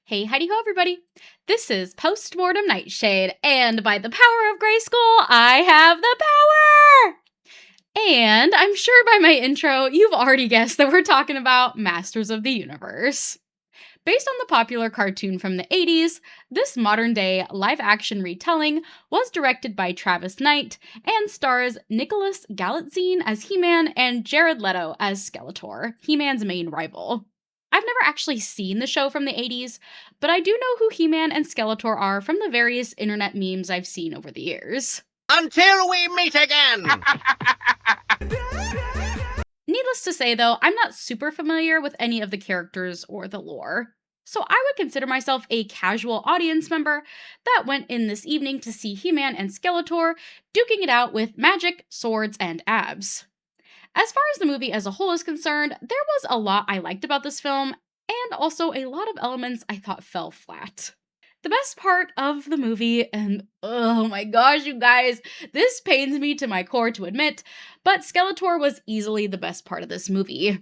Hey, howdy ho, everybody. This is Postmortem Nightshade, and by the power of Grayskull, I have the power! And I'm sure by my intro, you've already guessed that we're talking about Masters of the Universe. Based on the popular cartoon from the 80s, this modern day live action retelling was directed by Travis Knight and stars Nicholas Galitzine as He Man and Jared Leto as Skeletor, He Man's main rival. I've never actually seen the show from the 80s, but I do know who He Man and Skeletor are from the various internet memes I've seen over the years. Until we meet again! Needless to say, though, I'm not super familiar with any of the characters or the lore. So I would consider myself a casual audience member that went in this evening to see He-Man and Skeletor duking it out with magic, swords, and abs. As far as the movie as a whole is concerned, there was a lot I liked about this film, and also a lot of elements I thought fell flat. The best part of the movie, and oh my gosh, you guys, this pains me to my core to admit, but Skeletor was easily the best part of this movie.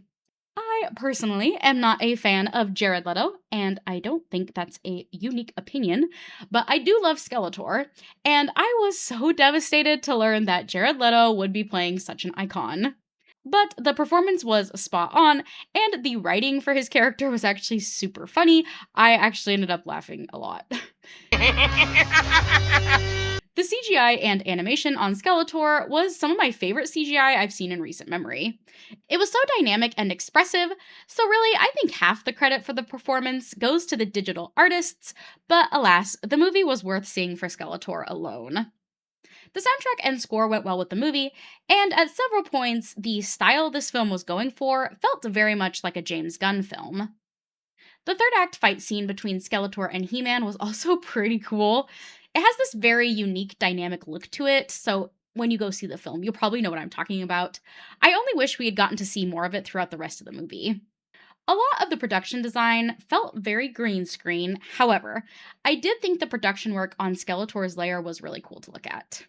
I personally am not a fan of Jared Leto, and I don't think that's a unique opinion, but I do love Skeletor, and I was so devastated to learn that Jared Leto would be playing such an icon. But the performance was spot on, and the writing for his character was actually super funny. I actually ended up laughing a lot. The CGI and animation on Skeletor was some of my favorite CGI I've seen in recent memory. It was so dynamic and expressive, so really, I think half the credit for the performance goes to the digital artists, but alas, the movie was worth seeing for Skeletor alone. The soundtrack and score went well with the movie, and at several points, the style this film was going for felt very much like a James Gunn film. The third act fight scene between Skeletor and He Man was also pretty cool. It has this very unique dynamic look to it, so when you go see the film, you'll probably know what I'm talking about. I only wish we had gotten to see more of it throughout the rest of the movie. A lot of the production design felt very green screen, however, I did think the production work on Skeletor's lair was really cool to look at.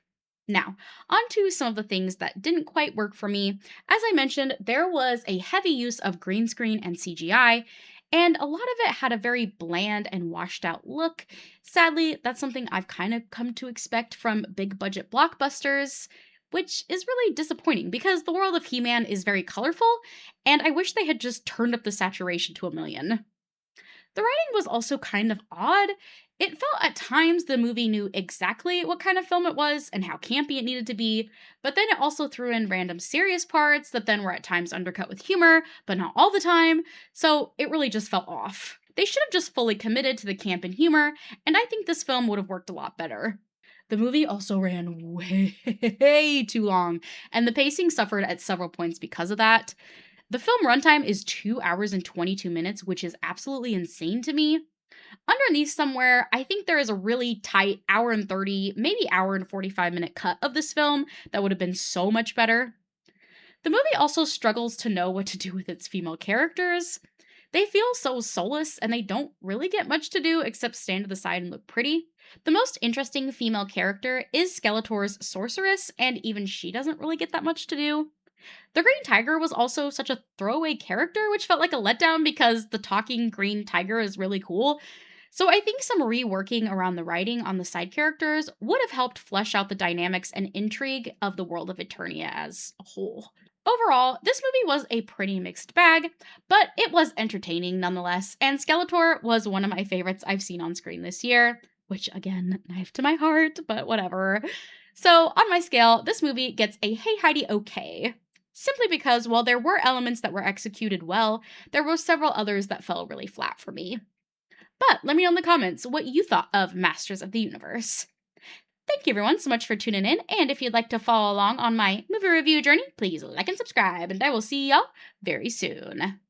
Now, on to some of the things that didn't quite work for me. As I mentioned, there was a heavy use of green screen and CGI, and a lot of it had a very bland and washed out look. Sadly, that's something I've kind of come to expect from big budget blockbusters, which is really disappointing because the world of He Man is very colorful, and I wish they had just turned up the saturation to a million. The writing was also kind of odd. It felt at times the movie knew exactly what kind of film it was and how campy it needed to be, but then it also threw in random serious parts that then were at times undercut with humor, but not all the time, so it really just felt off. They should have just fully committed to the camp and humor, and I think this film would have worked a lot better. The movie also ran way too long, and the pacing suffered at several points because of that. The film runtime is 2 hours and 22 minutes, which is absolutely insane to me. Underneath somewhere, I think there is a really tight hour and 30, maybe hour and 45-minute cut of this film that would have been so much better. The movie also struggles to know what to do with its female characters. They feel so soulless and they don't really get much to do except stand to the side and look pretty. The most interesting female character is Skeletor's sorceress, and even she doesn't really get that much to do. The Green Tiger was also such a throwaway character, which felt like a letdown because the talking Green Tiger is really cool. So I think some reworking around the writing on the side characters would have helped flesh out the dynamics and intrigue of the world of Eternia as a whole. Overall, this movie was a pretty mixed bag, but it was entertaining nonetheless, and Skeletor was one of my favorites I've seen on screen this year, which again, knife to my heart, but whatever. So, on my scale, this movie gets a hey Heidi okay. Simply because while there were elements that were executed well, there were several others that fell really flat for me. But let me know in the comments what you thought of Masters of the Universe. Thank you everyone so much for tuning in, and if you'd like to follow along on my movie review journey, please like and subscribe, and I will see y'all very soon.